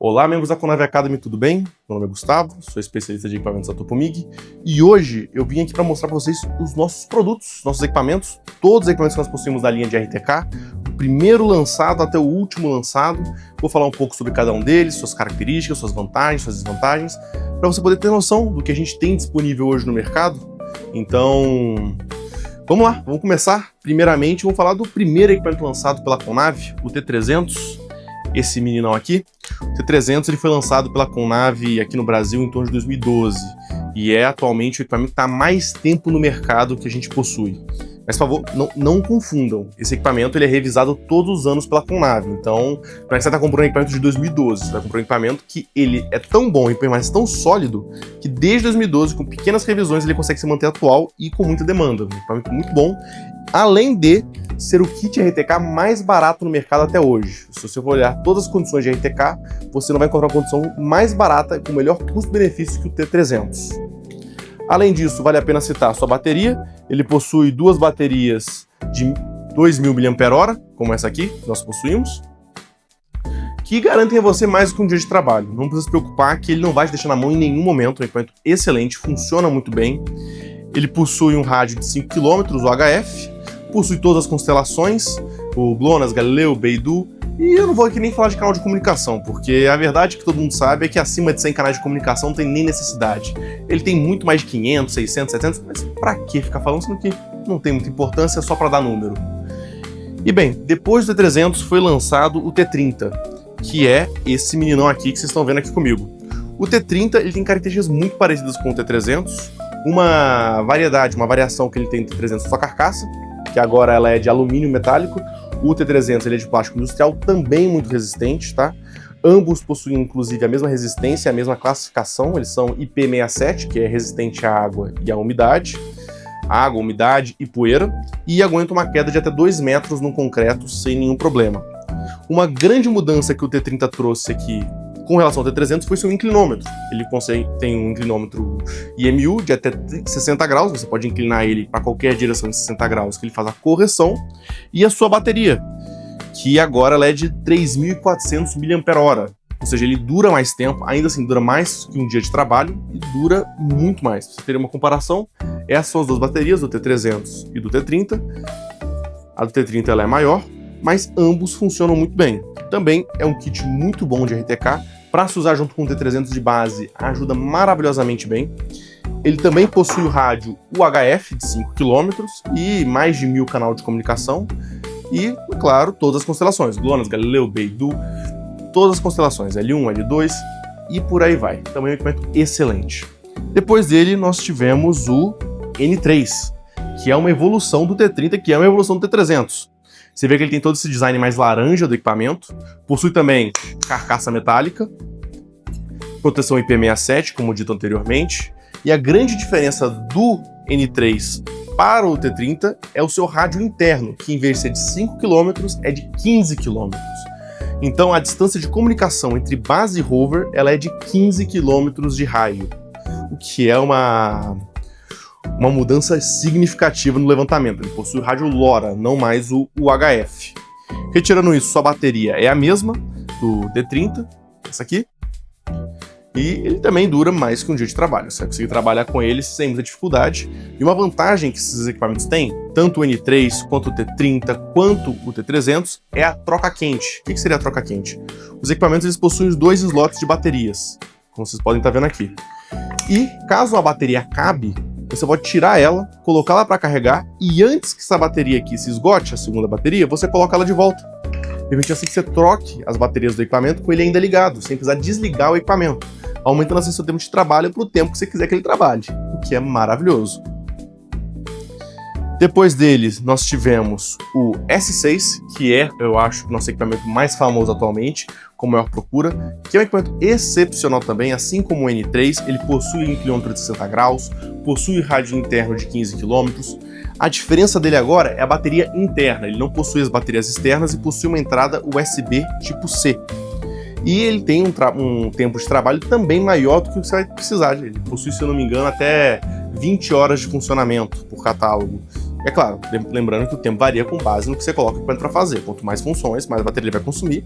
Olá, membros da Conave Academy, tudo bem? Meu nome é Gustavo, sou especialista de equipamentos da Topomig e hoje eu vim aqui para mostrar para vocês os nossos produtos, nossos equipamentos, todos os equipamentos que nós possuímos da linha de RTK, do primeiro lançado até o último lançado. Vou falar um pouco sobre cada um deles, suas características, suas vantagens, suas desvantagens, para você poder ter noção do que a gente tem disponível hoje no mercado. Então, vamos lá, vamos começar. Primeiramente, vamos falar do primeiro equipamento lançado pela Conave, o T300. Esse meninão aqui, o T300, ele foi lançado pela Conave aqui no Brasil em torno de 2012 e é atualmente o equipamento que está há mais tempo no mercado que a gente possui. Mas, por favor, não confundam. Esse equipamento ele é revisado todos os anos pela Conave. Então, não é que você está comprando um equipamento de 2012. Você está comprando um equipamento que ele é tão bom e permanece tão sólido que desde 2012, com pequenas revisões, ele consegue se manter atual e com muita demanda. Um equipamento muito bom, além de ser o kit RTK mais barato no mercado até hoje. Se você for olhar todas as condições de RTK, você não vai encontrar uma condição mais barata com melhor custo-benefício que o T300. Além disso, vale a pena citar a sua bateria. Ele possui duas baterias de 2.000 mAh, como essa aqui, que nós possuímos, que garantem a você mais do que um dia de trabalho. Não precisa se preocupar que ele não vai te deixar na mão em nenhum momento. É um equipamento excelente, funciona muito bem. Ele possui um rádio de 5 km, o HF, possui todas as constelações, o GLONASS, Galileu, Beidou, e eu não vou aqui nem falar de canal de comunicação, porque a verdade que todo mundo sabe é que acima de 100 canais de comunicação não tem nem necessidade. Ele tem muito mais de 500, 600, 700, mas pra que ficar falando, sendo que não tem muita importância, é só pra dar número. E bem, depois do T300 foi lançado o T30, que é esse meninão aqui que vocês estão vendo aqui comigo. O T30 ele tem características muito parecidas com o T300, uma variação que ele tem do T300 é sua carcaça, que agora ela é de alumínio metálico. O T300 ele é de plástico industrial, também muito resistente, tá? Ambos possuem, inclusive, a mesma resistência, a mesma classificação. Eles são IP67, que é resistente à água e à umidade. Água, umidade e poeira. E aguentam uma queda de até 2 metros no concreto sem nenhum problema. Uma grande mudança que o T30 trouxe aqui com relação ao T300 foi seu inclinômetro. Ele tem um inclinômetro IMU de até 60 graus, você pode inclinar ele para qualquer direção de 60 graus, que ele faz a correção. E a sua bateria, que agora ela é de 3.400 mAh, ou seja, ele dura mais tempo, ainda assim dura mais que um dia de trabalho e dura muito mais. Pra você ter uma comparação, essas são as duas baterias, do T300 e do T30. A do T30 ela é maior, mas ambos funcionam muito bem. Também é um kit muito bom de RTK, para se usar junto com o T300 de base, ajuda maravilhosamente bem. Ele também possui o rádio UHF de 5 km e mais de 1000 canais de comunicação. E, claro, todas as constelações, GLONASS, Galileu, Beidou, todas as constelações, L1, L2 e por aí vai. Também é um equipamento excelente. Depois dele, nós tivemos o N3, que é uma evolução do T30, que é uma evolução do T300. Você vê que ele tem todo esse design mais laranja do equipamento, possui também carcaça metálica, proteção IP67, como dito anteriormente, e a grande diferença do N3 para o T30 é o seu rádio interno, que em vez de ser de 5 km, é de 15 km. Então a distância de comunicação entre base e rover ela é de 15 km de raio, o que é uma mudança significativa no levantamento. Ele possui o rádio LoRa, não mais o UHF. Retirando isso, sua bateria é a mesma do T30, essa aqui, e ele também dura mais que um dia de trabalho. Você vai conseguir trabalhar com ele sem muita dificuldade. E uma vantagem que esses equipamentos têm, tanto o N3, quanto o T30, quanto o T300, é a troca quente. O que seria a troca quente? Os equipamentos eles possuem os 2 slots de baterias, como vocês podem estar vendo aqui. E caso a bateria acabe, você pode tirar ela, colocá-la para carregar e antes que essa bateria aqui se esgote, a segunda bateria, você coloca ela de volta. Permite assim que você troque as baterias do equipamento com ele ainda ligado, sem precisar desligar o equipamento, aumentando assim seu tempo de trabalho para o tempo que você quiser que ele trabalhe, o que é maravilhoso. Depois deles, nós tivemos o S6, que é, eu acho, o nosso equipamento mais famoso atualmente, com maior procura, que é um equipamento excepcional também, assim como o N3, ele possui inclinômetro de 60 graus, possui rádio interno de 15 km. A diferença dele agora é a bateria interna, ele não possui as baterias externas e possui uma entrada USB tipo C. E ele tem um tempo de trabalho também maior do que você vai precisar. Ele possui, se eu não me engano, até 20 horas de funcionamento por catálogo. É claro, lembrando que o tempo varia com base no que você coloca o equipamento para fazer. Quanto mais funções, mais bateria ele vai consumir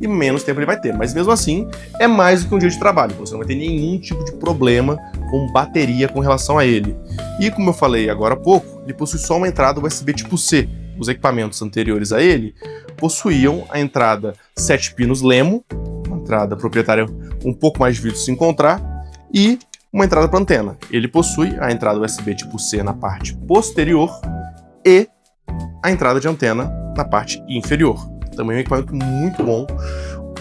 e menos tempo ele vai ter. Mas mesmo assim, é mais do que um dia de trabalho. Você não vai ter nenhum tipo de problema com bateria com relação a ele. E como eu falei agora há pouco, ele possui só uma entrada USB tipo C. Os equipamentos anteriores a ele possuíam a entrada 7 pinos LEMO, uma entrada proprietária um pouco mais difícil de se encontrar, e uma entrada para antena. Ele possui a entrada USB tipo C na parte posterior e a entrada de antena na parte inferior. Também é um equipamento muito bom,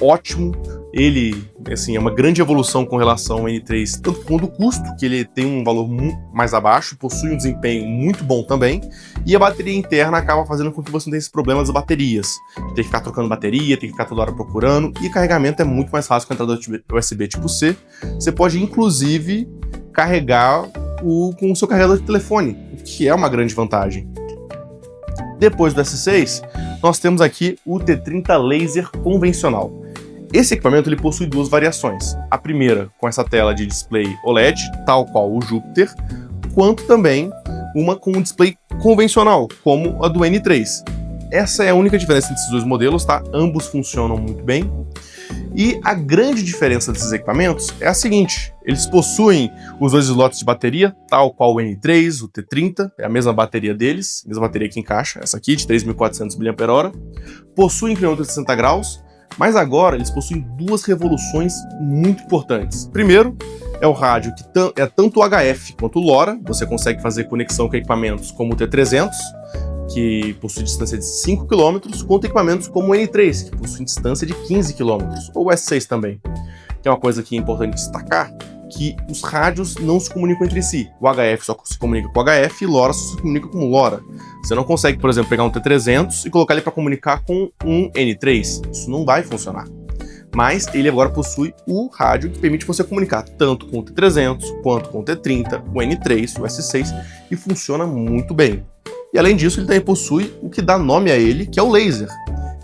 ótimo. Ele, assim, é uma grande evolução com relação ao N3, tanto por conta do custo, que ele tem um valor mais abaixo, possui um desempenho muito bom também, e a bateria interna acaba fazendo com que você não tenha esses problemas das baterias. Tem que ficar trocando bateria, tem que ficar toda hora procurando, e carregamento é muito mais fácil com a entrada USB tipo C. Você pode, inclusive, carregar com o seu carregador de telefone, o que é uma grande vantagem. Depois do S6, nós temos aqui o T30 Laser convencional. Esse equipamento ele possui duas variações. A primeira com essa tela de display OLED, tal qual o Júpiter, quanto também uma com um display convencional, como a do N3. Essa é a única diferença entre esses dois modelos, tá? Ambos funcionam muito bem. E a grande diferença desses equipamentos é a seguinte: eles possuem os dois slots de bateria, tal qual o N3, o T30, é a mesma bateria deles, mesma bateria que encaixa, essa aqui de 3.400 mAh, possuem inclinômetro de 60 graus, mas agora eles possuem duas revoluções muito importantes. Primeiro, é o rádio que é tanto o HF quanto o LoRa, você consegue fazer conexão com equipamentos como o T300, que possui distância de 5 km, quanto equipamentos como o N3, que possui distância de 15 km, ou o S6 também. Que é uma coisa que é importante destacar, que os rádios não se comunicam entre si. O HF só se comunica com o HF e o LoRa só se comunica com o LoRa. Você não consegue, por exemplo, pegar um T300 e colocar ele para comunicar com um N3. Isso não vai funcionar. Mas ele agora possui o rádio que permite você comunicar tanto com o T300 quanto com o T30, o N3, o S6, e funciona muito bem. E além disso, ele também possui o que dá nome a ele, que é o laser,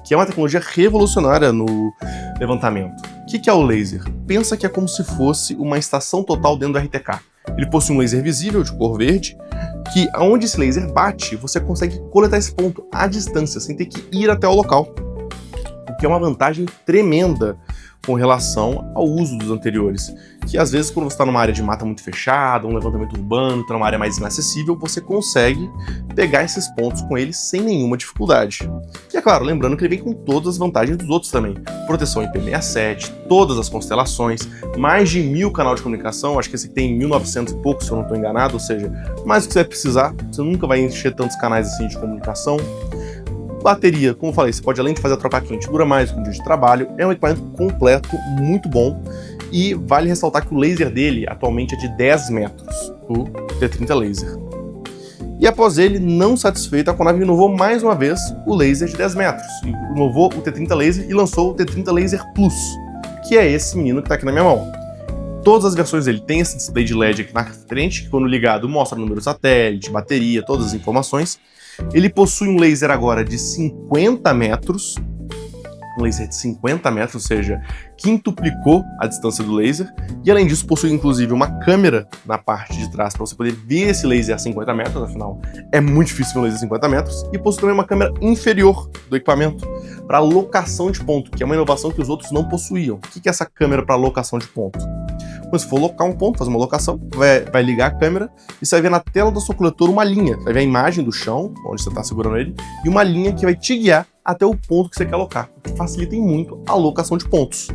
que é uma tecnologia revolucionária no levantamento. O que é o laser? Pensa que é como se fosse uma estação total dentro do RTK. Ele possui um laser visível de cor verde, que aonde esse laser bate, você consegue coletar esse ponto à distância, sem ter que ir até o local. O que é uma vantagem tremenda com relação ao uso dos anteriores, que às vezes quando você está numa área de mata muito fechada, um levantamento urbano, está numa área mais inacessível, você consegue pegar esses pontos com ele sem nenhuma dificuldade. E é claro, lembrando que ele vem com todas as vantagens dos outros também. Proteção IP67, todas as constelações, mais de 1000 canais de comunicação, acho que esse aqui tem 1900 e pouco, se eu não estou enganado, ou seja, mais do que você vai precisar, você nunca vai encher tantos canais assim de comunicação. Bateria, como eu falei, você pode, além de fazer a troca quente, dura mais que um dia de trabalho, é um equipamento completo, muito bom, e vale ressaltar que o laser dele atualmente é de 10 metros, o T30 Laser. E após ele, não satisfeito, a Conave inovou mais uma vez o laser de 10 metros, inovou o T30 Laser e lançou o T30 Laser Plus, que é esse menino que está aqui na minha mão. Todas as versões dele têm esse display de LED aqui na frente, que quando ligado mostra o número de satélite, bateria, todas as informações. Ele possui um laser agora de 50 metros, um laser de 50 metros, ou seja, quintuplicou a distância do laser, e além disso possui inclusive uma câmera na parte de trás para você poder ver esse laser a 50 metros, afinal é muito difícil ver um laser a 50 metros, e possui também uma câmera inferior do equipamento para locação de ponto, que é uma inovação que os outros não possuíam. O que é essa câmera para locação de ponto? Quando você for locar um ponto, fazer uma locação, vai ligar a câmera e você vai ver na tela do seu coletor uma linha. Vai ver a imagem do chão, onde você está segurando ele, e uma linha que vai te guiar até o ponto que você quer alocar, o que facilita muito a alocação de pontos.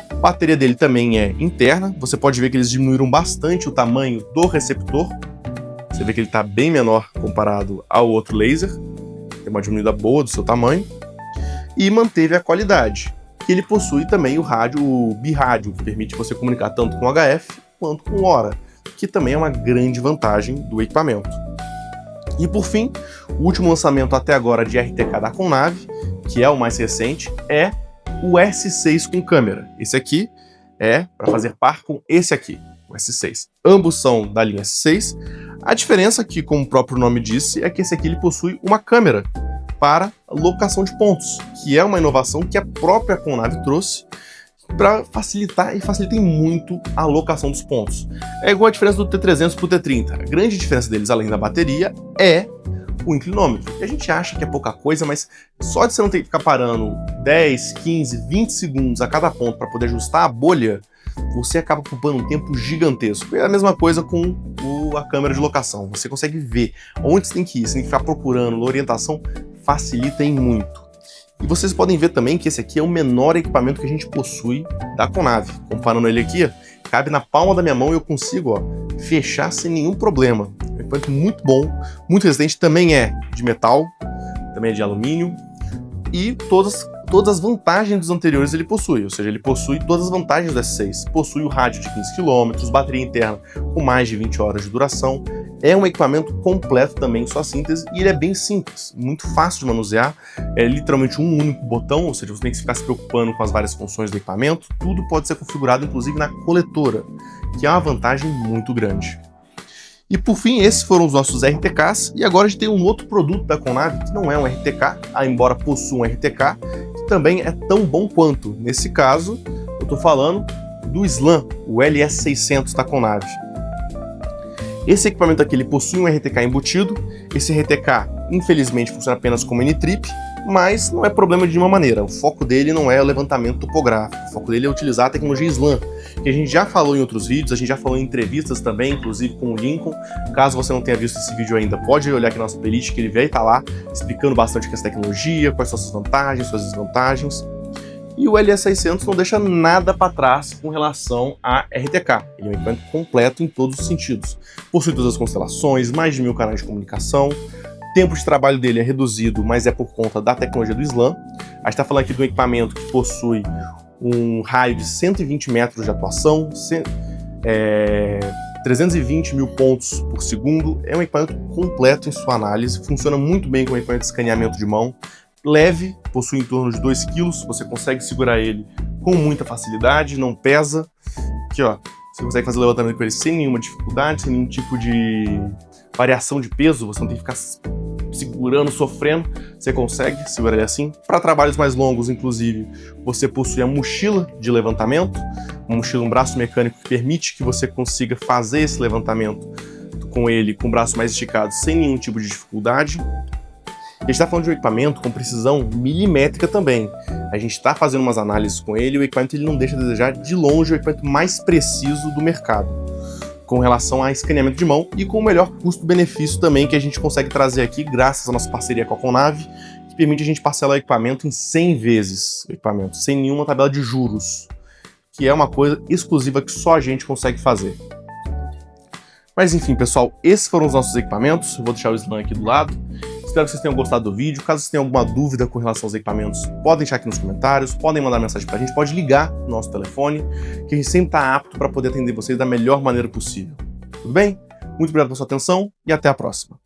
A bateria dele também é interna, você pode ver que eles diminuíram bastante o tamanho do receptor. Você vê que ele está bem menor comparado ao outro laser, tem uma diminuída boa do seu tamanho, e manteve a qualidade. Que ele possui também o rádio birádio, que permite você comunicar tanto com HF quanto com LoRa, que também é uma grande vantagem do equipamento. E por fim, o último lançamento até agora de RTK da Conave, que é o mais recente, é o S6 com câmera. Esse aqui é para fazer par com esse aqui, o S6. Ambos são da linha S6. A diferença aqui, como o próprio nome disse, é que esse aqui ele possui uma câmera para locação de pontos, que é uma inovação que a própria Conave trouxe para facilitar e facilita muito a locação dos pontos. É igual a diferença do T300 para o T30. A grande diferença deles, além da bateria, é o inclinômetro. E a gente acha que é pouca coisa, mas só de você não ter que ficar parando 10, 15, 20 segundos a cada ponto para poder ajustar a bolha, você acaba poupando um tempo gigantesco. É a mesma coisa com a câmera de locação. Você consegue ver onde você tem que ir, você tem que ficar procurando, a orientação facilita em muito. E vocês podem ver também que esse aqui é o menor equipamento que a gente possui da Conave. Comparando ele aqui, cabe na palma da minha mão e eu consigo fechar sem nenhum problema. É um equipamento muito bom, muito resistente, também é de metal, também é de alumínio e todas as vantagens dos anteriores ele possui, ou seja, ele possui todas as vantagens do S6. Possui o rádio de 15 km, bateria interna com mais de 20 horas de duração. É um equipamento completo também em sua síntese e ele é bem simples, muito fácil de manusear. É literalmente um único botão, ou seja, você tem que ficar se preocupando com as várias funções do equipamento. Tudo pode ser configurado, inclusive na coletora, que é uma vantagem muito grande. E por fim, esses foram os nossos RTKs, e agora a gente tem um outro produto da Conave, que não é um RTK, embora possua um RTK, que também é tão bom quanto. Nesse caso, eu estou falando do SLAM, o LS600 da Conave. Esse equipamento aqui ele possui um RTK embutido. Esse RTK, infelizmente, funciona apenas como N-trip, mas não é problema de nenhuma maneira. O foco dele não é o levantamento topográfico, o foco dele é utilizar a tecnologia SLAM, que a gente já falou em outros vídeos, a gente já falou em entrevistas também, inclusive com o Lincoln. Caso você não tenha visto esse vídeo ainda, pode olhar aqui na nossa playlist, que ele vai estar lá explicando bastante o que é essa tecnologia, quais são suas vantagens, suas desvantagens. E o LS600 não deixa nada para trás com relação a RTK. Ele é um equipamento completo em todos os sentidos. Possui todas as constelações, mais de 1000 canais de comunicação. O tempo de trabalho dele é reduzido, mas é por conta da tecnologia do SLAM. A gente está falando aqui de um equipamento que possui um raio de 120 metros de atuação, 320 mil pontos por segundo. É um equipamento completo em sua análise, funciona muito bem com equipamento de escaneamento de mão. Leve, possui em torno de 2 kg, você consegue segurar ele com muita facilidade, não pesa. Aqui você consegue fazer o levantamento com ele sem nenhuma dificuldade, sem nenhum tipo de variação de peso, você não tem que ficar segurando, sofrendo, você consegue segurar ele assim. Para trabalhos mais longos, inclusive, você possui a mochila de levantamento, uma mochila, um braço mecânico que permite que você consiga fazer esse levantamento com ele com o braço mais esticado sem nenhum tipo de dificuldade. A gente está falando de um equipamento com precisão milimétrica também. A gente está fazendo umas análises com ele e o equipamento ele não deixa a desejar de longe o equipamento mais preciso do mercado, com relação a escaneamento de mão e com o melhor custo-benefício também que a gente consegue trazer aqui graças à nossa parceria com a Conave, que permite a gente parcelar o equipamento em 100 vezes, o equipamento, sem nenhuma tabela de juros, que é uma coisa exclusiva que só a gente consegue fazer. Mas enfim, pessoal, esses foram os nossos equipamentos. Eu vou deixar o SLAM aqui do lado. Espero que vocês tenham gostado do vídeo. Caso vocês tenham alguma dúvida com relação aos equipamentos, podem deixar aqui nos comentários, podem mandar mensagem pra gente, pode ligar no nosso telefone, que a gente sempre está apto para poder atender vocês da melhor maneira possível. Tudo bem? Muito obrigado pela sua atenção e até a próxima.